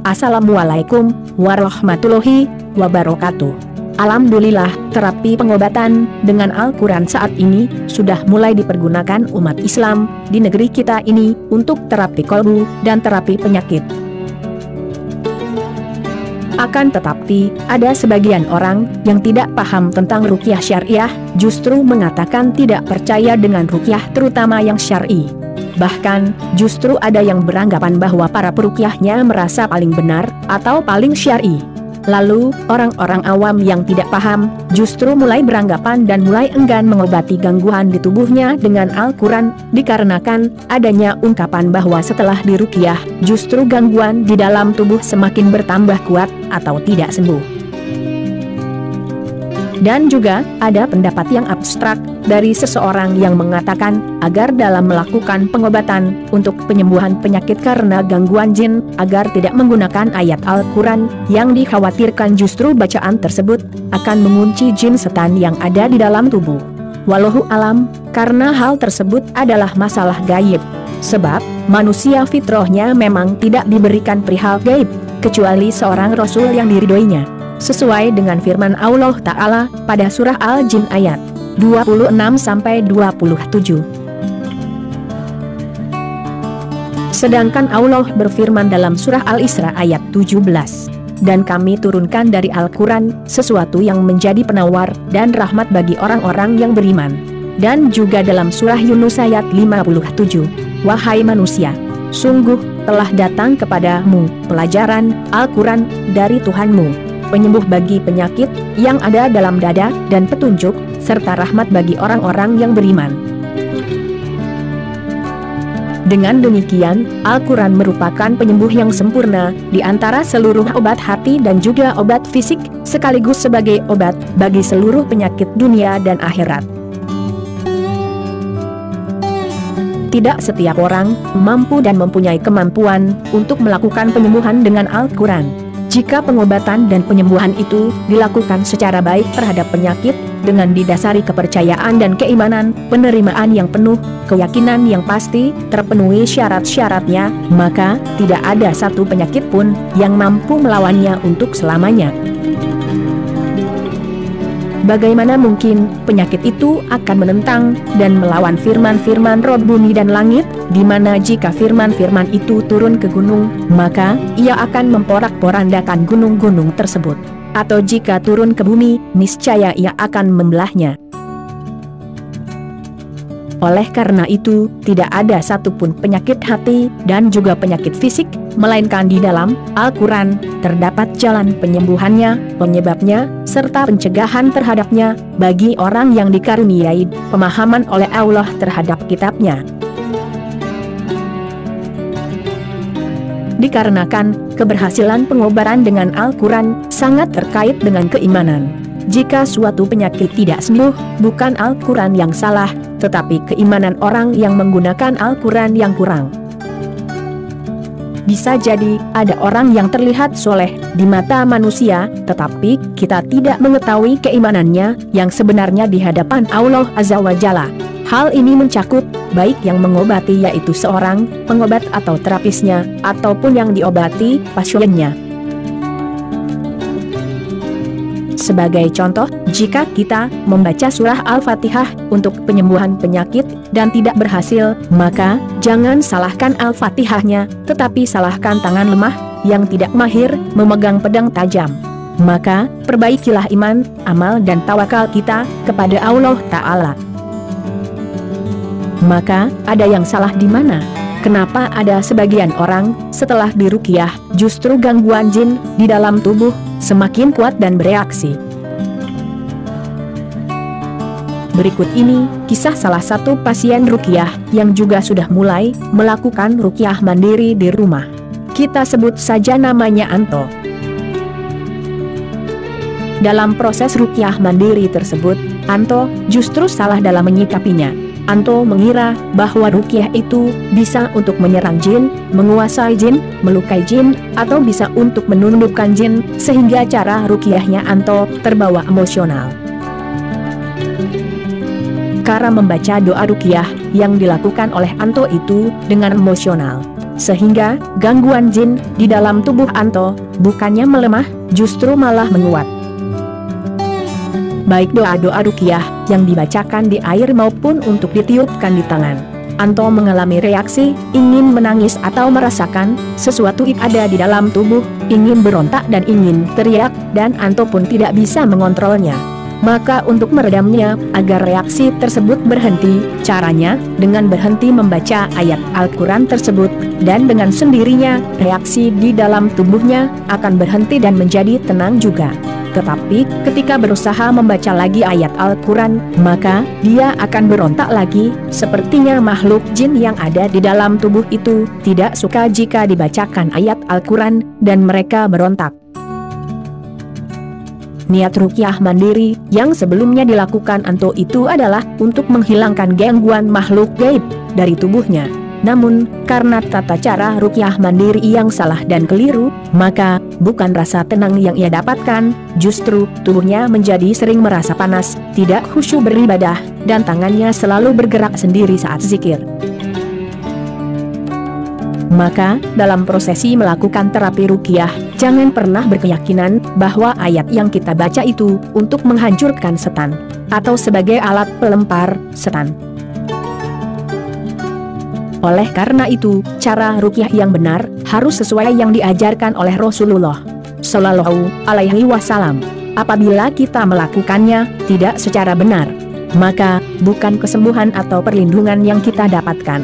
Assalamualaikum warahmatullahi wabarakatuh. Alhamdulillah, terapi pengobatan dengan Al-Quran saat ini sudah mulai dipergunakan umat Islam di negeri kita ini untuk terapi kolbu dan terapi penyakit. Akan tetapi, ada sebagian orang yang tidak paham tentang ruqyah syariah, justru mengatakan tidak percaya dengan ruqyah terutama yang syar'i. Bahkan, justru ada yang beranggapan bahwa para peruqyahnya merasa paling benar, atau paling syar'i. Lalu, orang-orang awam yang tidak paham, justru mulai beranggapan dan mulai enggan mengobati gangguan di tubuhnya dengan Al-Quran, dikarenakan adanya ungkapan bahwa setelah diruqyah, justru gangguan di dalam tubuh semakin bertambah kuat, atau tidak sembuh. Dan juga, ada pendapat yang abstrak dari seseorang yang mengatakan, agar dalam melakukan pengobatan untuk penyembuhan penyakit karena gangguan jin, agar tidak menggunakan ayat Al-Quran, yang dikhawatirkan justru bacaan tersebut akan mengunci jin setan yang ada di dalam tubuh. Wallahu alam, karena hal tersebut adalah masalah gaib. Sebab, manusia fitrahnya memang tidak diberikan perihal gaib, kecuali seorang Rasul yang diridhoinya. Sesuai dengan firman Allah Ta'ala pada surah Al-Jin ayat 26-27. Sedangkan Allah berfirman dalam surah Al-Isra ayat 17, dan kami turunkan dari Al-Quran sesuatu yang menjadi penawar dan rahmat bagi orang-orang yang beriman. Dan juga dalam surah Yunus ayat 57, wahai manusia, sungguh telah datang kepadamu pelajaran Al-Quran dari Tuhanmu, penyembuh bagi penyakit yang ada dalam dada, dan petunjuk, serta rahmat bagi orang-orang yang beriman. Dengan demikian, Al-Quran merupakan penyembuh yang sempurna di antara seluruh obat hati dan juga obat fisik, sekaligus sebagai obat bagi seluruh penyakit dunia dan akhirat. Tidak setiap orang mampu dan mempunyai kemampuan untuk melakukan penyembuhan dengan Al-Quran. Jika pengobatan dan penyembuhan itu dilakukan secara baik terhadap penyakit, dengan didasari kepercayaan dan keimanan, penerimaan yang penuh, keyakinan yang pasti, terpenuhi syarat-syaratnya, maka tidak ada satu penyakit pun yang mampu melawannya untuk selamanya. Bagaimana mungkin penyakit itu akan menentang dan melawan firman-firman Rabb bumi dan langit, di mana jika firman-firman itu turun ke gunung, maka ia akan memporak-porandakan gunung-gunung tersebut. Atau jika turun ke bumi, niscaya ia akan membelahnya. Oleh karena itu, tidak ada satupun penyakit hati dan juga penyakit fisik, melainkan di dalam Al-Quran terdapat jalan penyembuhannya, penyebabnya, serta pencegahan terhadapnya, bagi orang yang dikaruniai pemahaman oleh Allah terhadap kitabnya. Dikarenakan keberhasilan pengobatan dengan Al-Quran sangat terkait dengan keimanan. Jika suatu penyakit tidak sembuh, bukan Al-Quran yang salah, tetapi keimanan orang yang menggunakan Al-Quran yang kurang. Bisa jadi, ada orang yang terlihat soleh di mata manusia, tetapi kita tidak mengetahui keimanannya yang sebenarnya di hadapan Allah Azza wa Jalla. Hal ini mencakup, baik yang mengobati yaitu seorang pengobat atau terapisnya, ataupun yang diobati pasiennya. Sebagai contoh, jika kita membaca surah Al-Fatihah untuk penyembuhan penyakit dan tidak berhasil, maka jangan salahkan Al-Fatihahnya, tetapi salahkan tangan lemah yang tidak mahir memegang pedang tajam. Maka, perbaikilah iman, amal dan tawakal kita kepada Allah Ta'ala. Maka, ada yang salah di mana? Kenapa ada sebagian orang setelah diruqyah justru gangguan jin di dalam tubuh semakin kuat dan bereaksi? Berikut ini kisah salah satu pasien ruqyah yang juga sudah mulai melakukan ruqyah mandiri di rumah. Kita sebut saja namanya Anto. Dalam proses ruqyah mandiri tersebut, Anto justru salah dalam menyikapinya. Anto mengira bahwa ruqyah itu bisa untuk menyerang jin, menguasai jin, melukai jin, atau bisa untuk menundukkan jin, sehingga cara ruqyahnya Anto terbawa emosional. Cara membaca doa ruqyah yang dilakukan oleh Anto itu dengan emosional, sehingga gangguan jin di dalam tubuh Anto bukannya melemah, justru malah menguat. Baik doa-doa ruqyah yang dibacakan di air maupun untuk ditiupkan di tangan, Anto mengalami reaksi, ingin menangis atau merasakan sesuatu ada di dalam tubuh, ingin berontak dan ingin teriak, dan Anto pun tidak bisa mengontrolnya. Maka untuk meredamnya, agar reaksi tersebut berhenti, caranya dengan berhenti membaca ayat Al-Quran tersebut, dan dengan sendirinya, reaksi di dalam tubuhnya akan berhenti dan menjadi tenang juga. Tetapi, ketika berusaha membaca lagi ayat Al-Quran, maka dia akan berontak lagi. Sepertinya makhluk jin yang ada di dalam tubuh itu tidak suka jika dibacakan ayat Al-Quran, dan mereka berontak. Niat ruqyah mandiri yang sebelumnya dilakukan Anto itu adalah untuk menghilangkan gangguan makhluk gaib dari tubuhnya. Namun, karena tata cara ruqyah mandiri yang salah dan keliru, maka bukan rasa tenang yang ia dapatkan, justru tubuhnya menjadi sering merasa panas, tidak khusyuk beribadah, dan tangannya selalu bergerak sendiri saat zikir. Maka, dalam prosesi melakukan terapi ruqyah, jangan pernah berkeyakinan bahwa ayat yang kita baca itu untuk menghancurkan setan, atau sebagai alat pelempar setan. Oleh karena itu, cara ruqyah yang benar harus sesuai yang diajarkan oleh Rasulullah Shallallahu Alaihi Wasallam. Apabila kita melakukannya tidak secara benar, maka bukan kesembuhan atau perlindungan yang kita dapatkan.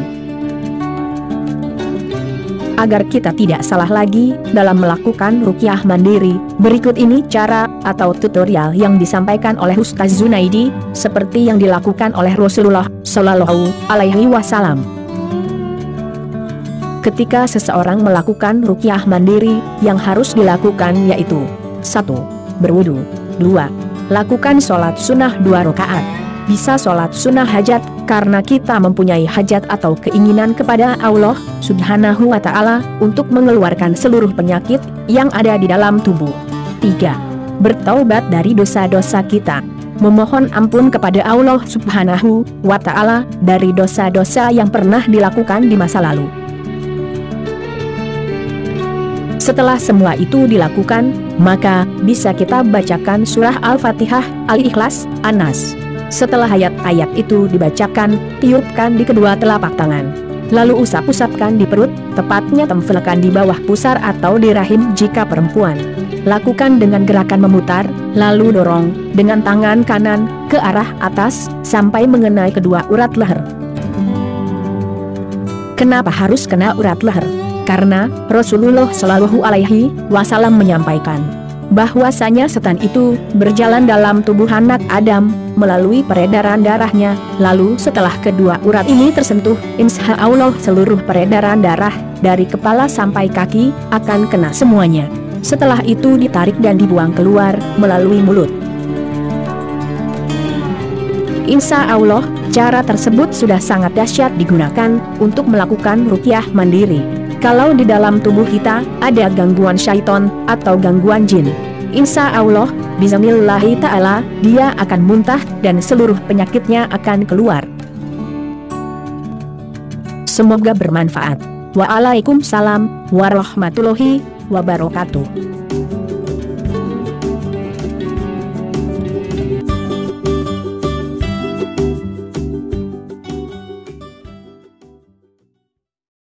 Agar kita tidak salah lagi dalam melakukan ruqyah mandiri, berikut ini cara atau tutorial yang disampaikan oleh Ustaz Zunaidi, seperti yang dilakukan oleh Rasulullah Shallallahu Alaihi Wasallam. Ketika seseorang melakukan ruqyah mandiri, yang harus dilakukan yaitu 1. Berwudu. 2. Lakukan sholat sunnah 2 rakaat. Bisa sholat sunnah hajat, karena kita mempunyai hajat atau keinginan kepada Allah Subhanahu wa Ta'ala untuk mengeluarkan seluruh penyakit yang ada di dalam tubuh. 3. Bertaubat dari dosa-dosa kita. Memohon ampun kepada Allah Subhanahu wa Ta'ala dari dosa-dosa yang pernah dilakukan di masa lalu. Setelah semua itu dilakukan, maka bisa kita bacakan surah Al-Fatihah, Al-Ikhlas, An-Nas. Setelah ayat-ayat itu dibacakan, tiupkan di kedua telapak tangan. Lalu usap-usapkan di perut, tepatnya tempelkan di bawah pusar atau di rahim jika perempuan. Lakukan dengan gerakan memutar, lalu dorong dengan tangan kanan ke arah atas sampai mengenai kedua urat leher. Kenapa harus kena urat leher? Karena Rasulullah Shallallahu Alaihi Wasallam menyampaikan bahwasanya setan itu berjalan dalam tubuh anak Adam melalui peredaran darahnya, lalu setelah kedua urat ini tersentuh, insya Allah seluruh peredaran darah dari kepala sampai kaki akan kena semuanya. Setelah itu ditarik dan dibuang keluar melalui mulut. Insya Allah, cara tersebut sudah sangat dahsyat digunakan untuk melakukan ruqyah mandiri. Kalau di dalam tubuh kita ada gangguan syaiton atau gangguan jin, insya Allah, bismillahi ta'ala, dia akan muntah dan seluruh penyakitnya akan keluar. Semoga bermanfaat. Waalaikumsalam warahmatullahi wabarakatuh.